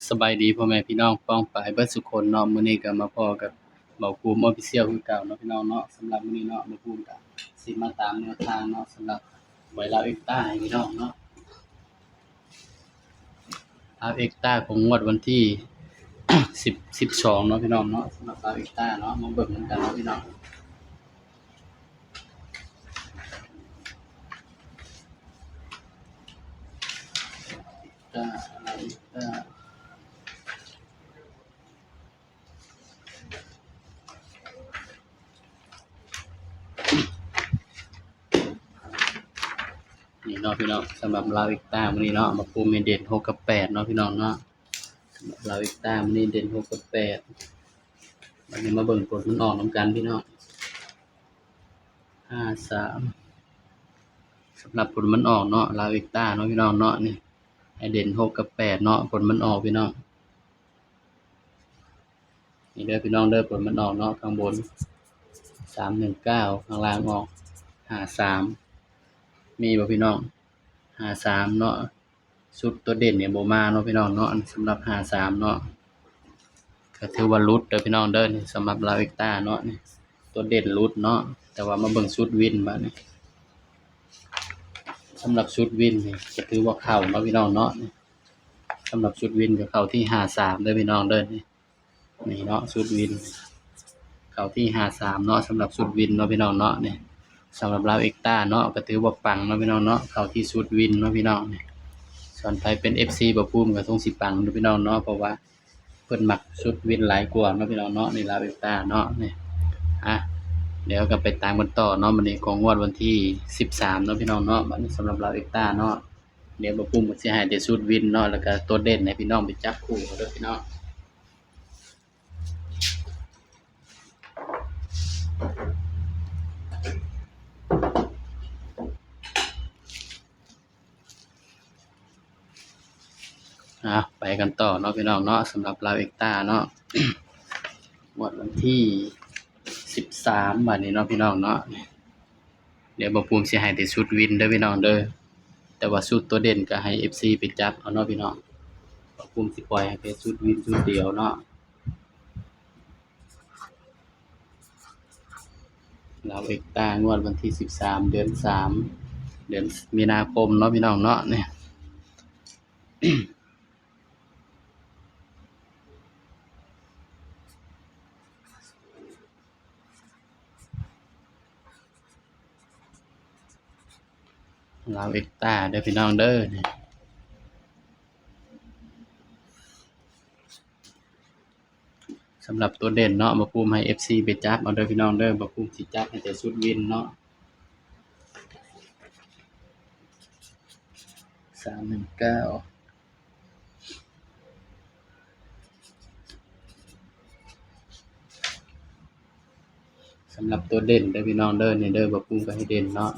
สบายดีพ่อแม่พี่น้องป้องปายเบิดสุคนเนาะมื้อนี้ก็มาพ้อกับเบาภูมิ Official คือเก่าเนาะพี่น้องเนาะสำหรับมื้อนี้เนาะเบาภูมิก็สิมาตามแนวทางเนาะสำหรับหวยลาวเอ็กต้าให้พี่น้องเนาะลาวเอ็กต้าของงวดวันที่12เนาะพี่น้องเนาะสำหรับลาวเอ็กต้าเนาะมาเบิ่งกันเนาะพี่น้องลาวเอ็กต้านี่เนาะพี่น้องสำหรับลาวเอ็กต้ามื้อนี้เนาะมาภูมิให้เด่น6กับ8เนาะพี่น้องเนาะสำหรับลาวเอ็กต้ามื้อนี้เด่น6กับ8วันนี้มาเบิ่งผลมันออกนำกันพี่น้อง53สำหรับผลมันออกเนาะลาวเอ็กต้าเนาะพี่น้องเนาะนี่ให้เด่น6กับ8เนาะผลมันออกพี่น้องนี่เด้อพี่น้องเด้อผลมันออกเนาะข้างบน319ข้างล่างออก53มีบ่พี่น้อง53เนาะชุดตัวเด่นเนี่ยบ่มาเนาะพี่น้องเนาะสำหรับ53เนาะก็ถือว่าหลุดเด้อพี่น้องเด้อนี่สำหรับลาวเอ็กต้าเนาะนี่ตัวเด่นหลุดเนาะแต่ว่ามาเบิ่งชุดวินบัดนี้สำหรับชุดวินนี่ก็ถือว่าเข้าเนาะพี่น้องเนาะนี่สำหรับชุดวินก็เข้าที่53เด้อพี่น้องเด้อนี่เนาะชุดวินเข้าที่53เนาะสำหรับชุดวินเนาะพี่น้องเนาะนี่สำหรับลาวเอ็กต้าเนาะก็ถือว่าปังเนาะพี่น้องเนาะเข้าที่ชุดวินเนาะพี่น้องนี่ส่วนใครเป็น FC บ่ภูมิก็คงสิปังเนาะพี่น้องเนาะเพราะว่าเพิ่นมักชุดวินหลายกว่าเนาะพี่น้องเนาะนี่ลาวเอ็กต้าเนาะนี่เดี๋ยวก็ไปตามกันต่อเนาะมื้อนี้ของงวดวันที่13เนาะพี่น้องเนาะบัดนี้สำหรับลาวเอ็กต้าเนาะเดี๋ยวบ่ภูมิก็สิให้แต่ชุดวินเนาะแล้วก็ตัวเด่นให้พี่น้องไปจับคู่เอาเด้อพี่น้องไปกันต่อเนาะพี่น้องเนาะสำหรับลาวเอ็กต้าเนาะ งวดวันที่13บัดนี้เนาะพี่น้องเนาะเดี๋ยวบ่ภูมิสิให้แต่ชุดวินเด้อพี่น้องเด้อแต่ว่าชุดตัวเด่นก็ให้ FC ไปจับเอาเนาะพี่น้องบ่ภูมิสิปล่อยให้เป็นชุดวินชุดเดียวเนาะลาวเอ็กต้างวดวันที่13เดือน3เดือนมีนาคมเนาะพี่น้องเนาะนี่ ลาวเอ็กต้าเด้อพี่น้องเด้อนี่สำหรับตัวเด่นเนาะบ่ภูมิให้ FC ไปจับเอาเด้อพี่น้องเด้อบ่ภูมิสิจับให้แต่ชุดวินเนาะ319สำหรับตัวเด่นเด้อพี่น้องเด้อนี่เด้อบ่ภูมิก็ให้เด่นเนาะ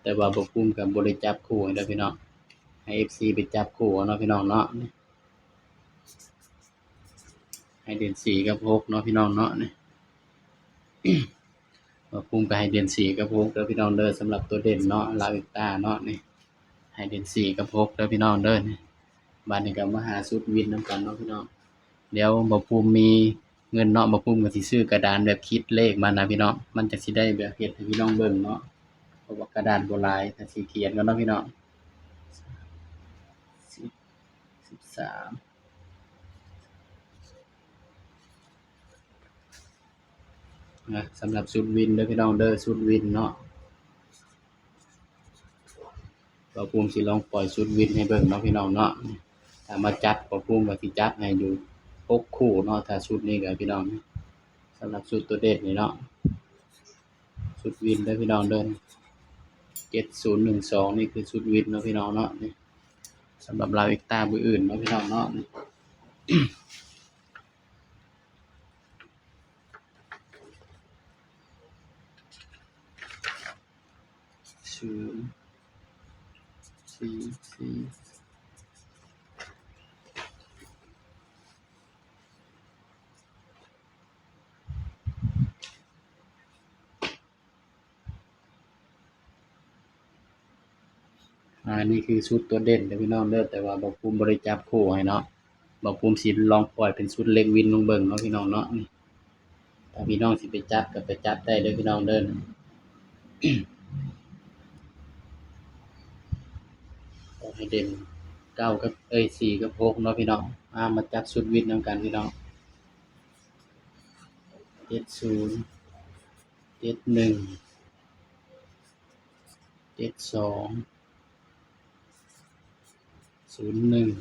แต่ว่าบ่ภูมิก็บ่ได้จับคู่ให้เด้อพี่น้องให้ FC ไปจับคู่เอาเนาะพี่น้องเนาะให้เด่น4กับ6เนาะพี่น้องเนาะนี่ บ่ภูมิก็ให้เด่น4กับ6เด้อพี่น้องเด้อสำหรับตัวเด่นเนาะลาวเอ็กต้าเนาะนี่ให้เด่น4กับ6เด้อพี่น้องเด้อนี่บัดนี้ก็มาหาชุดวินนำกันเนาะพี่น้องเดี๋ยวบ่ภูมิมีเงินเนาะบ่ภูมิก็สิซื้อกระดานแบบคิดเลขมานะพี่น้องมันจักสิได้แบบเฮ็ดให้พี่น้องเบิ่งเนาะเพราะว่ากระดานบ่หลายถ้าสิเขียนก็เนาะพี่น้อง10 13สำหรับชุดวินเด้อพี่น้องเด้อชุดวินเนาะบ่ภูมิสิลองปล่อยชุดวินให้เบิ่งเนาะพี่น้องเนาะถ้ามาจัดบ่ภูมิก็สิจัดให้อยู่6คู่เนาะถ้าชุดนี้ก็พี่น้องสำหรับชุดตัวเด่นนี่เนาะชุดวินเด้อพี่น้องเด้อ7012นี่คือชุดวินเนาะพี่น้องเนาะนี่สำหรับลาวเอ็กต้ามื้ออื่นเนาะพี่น้องเนาะ0 4 4นี่คือชุดตัวเด่นเด้อพี่น้องเด้อแต่ว่าบ่ภูมิบ่ได้จับคู่ให้เนาะ บ่ภูมิสิลองปล่อยเป็นชุดเล็กวินลงเบิ่งเนาะพี่น้องเนาะนี่ถ้าพี่น้องสิไปจับก็ไปจับได้เด้อพี่น้องเด้อ ขอให้เด่นเก้ากับ4กับ6เนาะพี่น้องมาจับชุดวินนำกันพี่น้อง70 71 72 01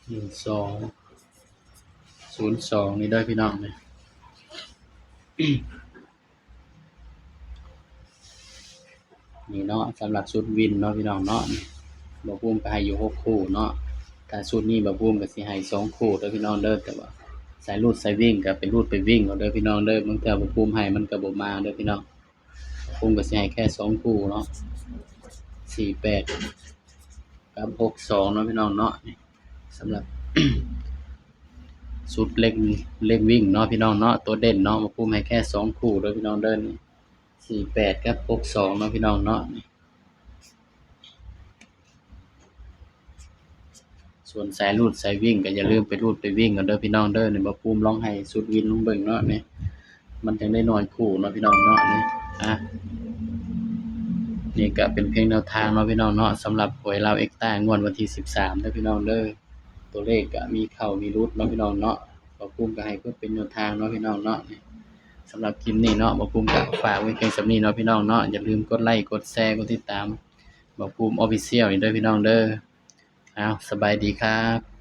12 02นี่เด้อพี่น้องนี่ นี่เนาะสำหรับชุดวินเนาะพี่น้องเนาะบ่ภูมิก็ให้อยู่6คู่เนาะถ้าชุดนี้บ่ภูมิก็สิให้2คู่เด้อพี่น้องเด้อแต่ว่าสายรูดสายวิ่งก็ไปรูดไปวิ่งเอาเด้อพี่น้องเด้อบางเทื่อบ่ภูมิให้มันก็บ่มาเด้อพี่น้องบ่ภูมิก็สิให้แค่2คู่เนาะ48กับ62เนาะพี่น้องเนาะนี่สำหรับ ชุดเล็กวิ่งเนาะพี่น้องเนาะตัวเด่นเนาะบ่ภูมิให้แค่2คู่เด้อพี่น้องเด้อนี่48กับ62เนาะพี่น้องเนาะนี่ส่วนสายรูดสายวิ่งก็อย่าลืมไปรูดไปวิ่งกันเด้อพี่น้องเด้อนี่บ่ภูมิลองให้ชุดวินลงเบิ่งเนาะนี่มันจังได้น้อยคู่เนาะพี่น้องเนาะนี่นี่ก็เป็นเพียงแนวทางเนาะพี่น้องเนาะสำหรับหวยลาวเอ็กซ์ต้างวดวันที่13เด้อพี่น้องเด้อตัวเลขก็มีเข้ามีรุดเนาะพี่น้องเนาะบ่ภูมิก็ให้เพื่อเป็นแนวทางเนาะพี่น้องเนาะนี่สำหรับคลิปนี้เนาะบ่ภูมิก็ฝากไว้เพียงส่ำนี้เนาะพี่น้องเนาะอย่าลืมกดไลค์กดแชร์กดติดตามบ่ภูมิ Official นี่เด้อพี่น้องเด้อสบายดีครับ